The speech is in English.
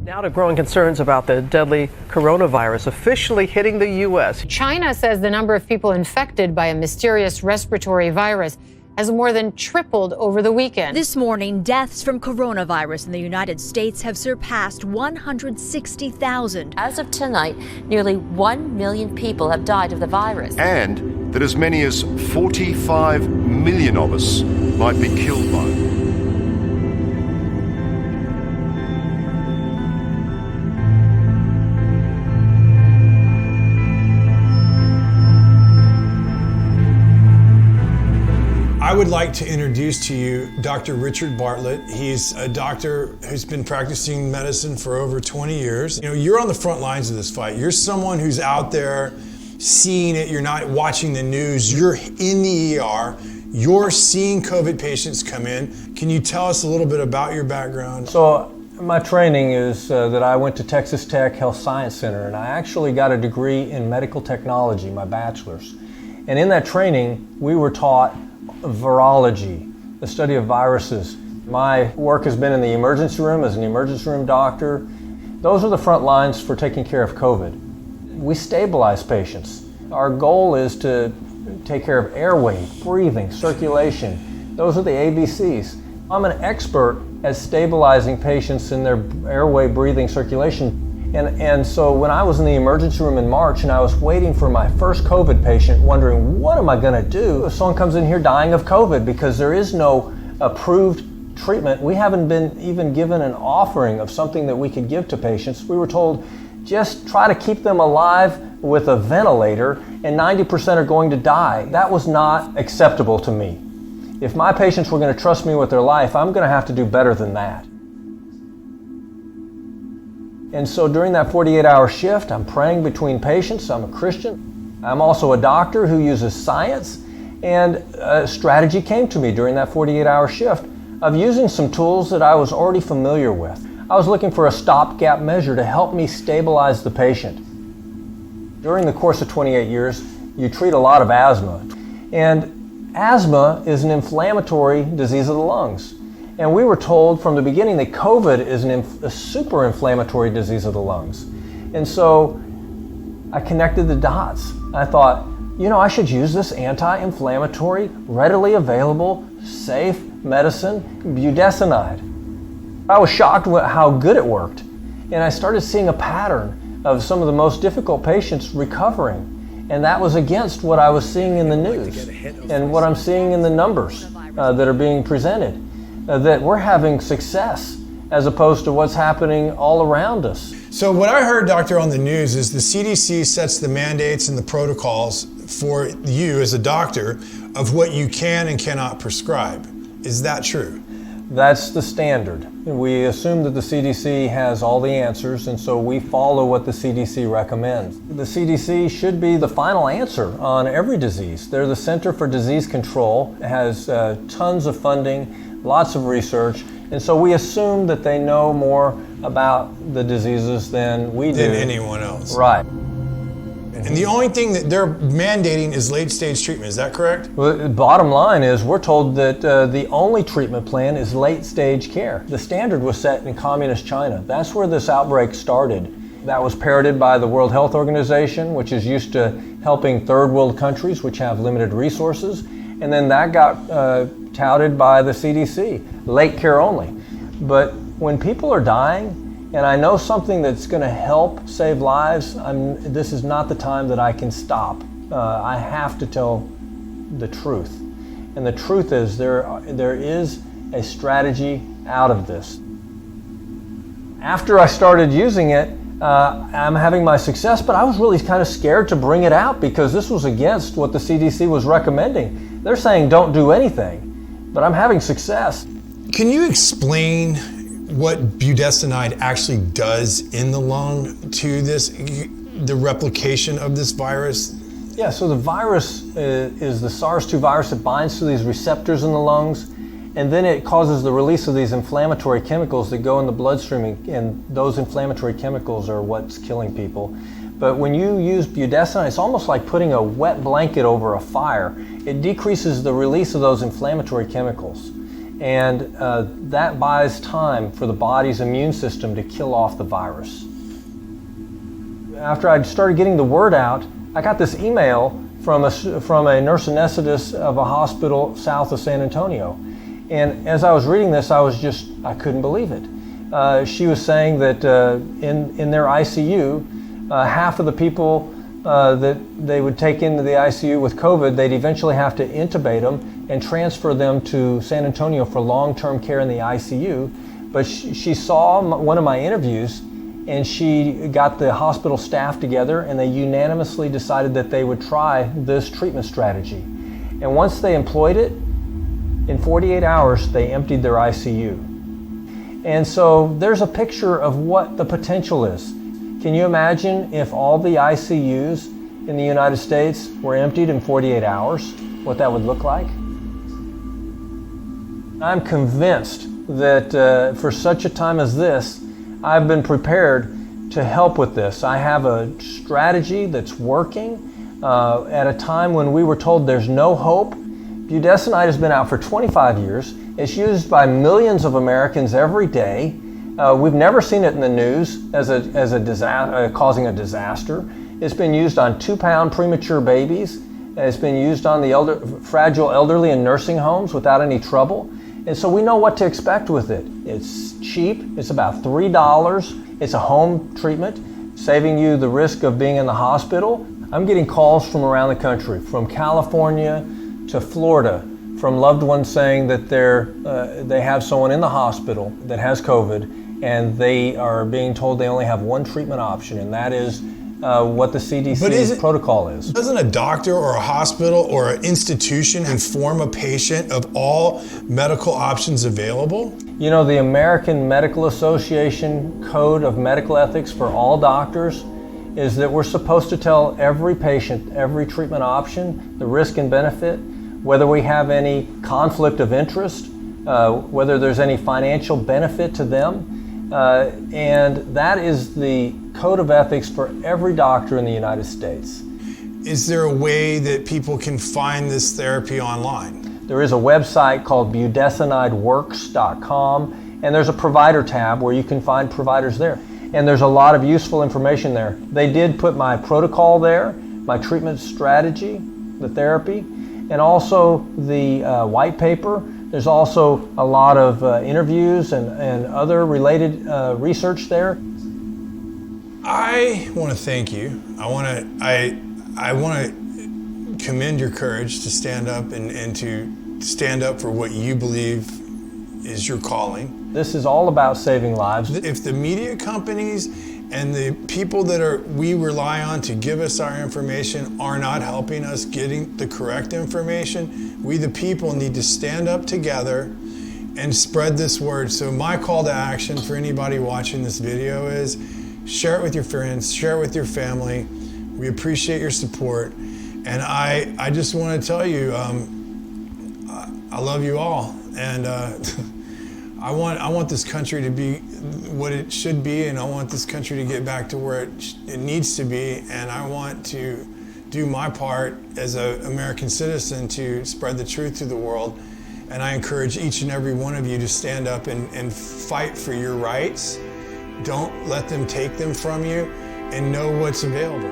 Now to growing concerns about the deadly coronavirus officially hitting the U.S. China says the number of people infected by a mysterious respiratory virus has more than tripled over the weekend. This morning, deaths from coronavirus in the United States have surpassed 160,000. As of tonight, nearly 1 million people have died of the virus. And that as many as 45 million of us might be killed by it. I would like to introduce to you Dr. Richard Bartlett. He's a doctor who's been practicing medicine for over 20 years. You know, you're on the front lines of this fight. You're someone who's out there seeing it. You're not watching the news. You're in the ER. You're seeing COVID patients come in. Can you tell us a little bit about your background? So my training is that I went to Texas Tech Health Science Center, and I actually got a degree in medical technology, my bachelor's. And in that training, we were taught virology, the study of viruses. My work has been in the emergency room as an emergency room doctor. Those are the front lines for taking care of COVID. We stabilize patients. Our goal is to take care of airway, breathing, circulation. Those are the ABCs. I'm an expert at stabilizing patients in their airway, breathing, circulation. And so when I was in the emergency room in March and I was waiting for my first COVID patient, wondering, what am I going to do if someone comes in here dying of COVID? Because there is no approved treatment. We haven't been even given an offering of something that we could give to patients. We were told, just try to keep them alive with a ventilator and 90% are going to die. That was not acceptable to me. If my patients were going to trust me with their life, I'm going to have to do better than that. And so during that 48-hour shift, I'm praying between patients. I'm a Christian. I'm also a doctor who uses science. And a strategy came to me during that 48-hour shift of using some tools that I was already familiar with. I was looking for a stopgap measure to help me stabilize the patient. During the course of 28 years, you treat a lot of asthma. And asthma is an inflammatory disease of the lungs. And we were told from the beginning that COVID is a super inflammatory disease of the lungs. And so I connected the dots. I thought, you know, I should use this anti-inflammatory, readily available, safe medicine, budesonide. I was shocked at how good it worked. And I started seeing a pattern of some of the most difficult patients recovering. And that was against what I was seeing in the news and what I'm seeing in the numbers that are being presented. That we're having success as opposed to what's happening all around us. So what I heard, doctor, on the news is the CDC sets the mandates and the protocols for you as a doctor of what you can and cannot prescribe. Is that true? That's the standard. We assume that the CDC has all the answers, and so we follow what the CDC recommends. The CDC should be the final answer on every disease. They're the Center for Disease Control. It has tons of funding, lots of research, and so we assume that they know more about the diseases than we do. Than anyone else. Right. And the only thing that they're mandating is late-stage treatment, is that correct? Well, the bottom line is we're told that the only treatment plan is late-stage care. The standard was set in communist China. That's where this outbreak started. That was parroted by the World Health Organization, which is used to helping third world countries which have limited resources. And then that got touted by the CDC, late care only. But when people are dying, and I know something that's going to help save lives, this is not the time that I can stop. I have to tell the truth. And the truth is there is a strategy out of this. After I started using it, I'm having my success, but I was really kind of scared to bring it out because this was against what the CDC was recommending. They're saying don't do anything, but I'm having success. Can you explain what budesonide actually does in the lung to the replication of this virus? Yeah, so the virus is the SARS-2 virus that binds to these receptors in the lungs, and then it causes the release of these inflammatory chemicals that go in the bloodstream, and those inflammatory chemicals are what's killing people. But when you use budesonide, it's almost like putting a wet blanket over a fire. It decreases the release of those inflammatory chemicals. and that buys time for the body's immune system to kill off the virus. After I started getting the word out, I got this email from a nurse anesthetist of a hospital south of San Antonio. And as I was reading this, I couldn't believe it. She was saying that in their ICU, half of the people that they would take into the ICU with COVID, they'd eventually have to intubate them and transfer them to San Antonio for long-term care in the ICU. But she saw one of my interviews, and she got the hospital staff together, and they unanimously decided that they would try this treatment strategy. And once they employed it, in 48 hours, they emptied their ICU. And so there's a picture of what the potential is. Can you imagine if all the ICUs in the United States were emptied in 48 hours, what that would look like? I'm convinced that for such a time as this, I've been prepared to help with this. I have a strategy that's working at a time when we were told there's no hope. Budesonide has been out for 25 years. It's used by millions of Americans every day. We've never seen it in the news as a disaster, causing a disaster. It's been used on 2-pound premature babies. It's been used on the fragile elderly in nursing homes without any trouble. And so we know what to expect with it. It's cheap, it's about $3. It's a home treatment, saving you the risk of being in the hospital. I'm getting calls from around the country, from California to Florida, from loved ones saying that they have someone in the hospital that has COVID, and they are being told they only have one treatment option, and that is what the CDC's protocol is. Doesn't a doctor or a hospital or an institution inform a patient of all medical options available? You know, the American Medical Association Code of Medical Ethics for all doctors is that we're supposed to tell every patient every treatment option, the risk and benefit, whether we have any conflict of interest, whether there's any financial benefit to them. And that is the code of ethics for every doctor in the United States. Is there a way that people can find this therapy online? There is a website called budesonideworks.com, and there's a provider tab where you can find providers there. And there's a lot of useful information there. They did put my protocol there, my treatment strategy, the therapy, and also the white paper. There's also a lot of interviews and other related research there. I want to thank you. I want to commend your courage to stand up and to stand up for what you believe is your calling. This is all about saving lives. If the media companies and the people that we rely on to give us our information are not helping us getting the correct information, we the people need to stand up together and spread this word. So my call to action for anybody watching this video is share it with your friends, share it with your family. We appreciate your support. And I just want to tell you, I love you all. And I want this country to be what it should be, and I want this country to get back to where it needs to be, and I want to do my part as an American citizen to spread the truth to the world. And I encourage each and every one of you to stand up and fight for your rights. Don't let them take them from you, and know what's available.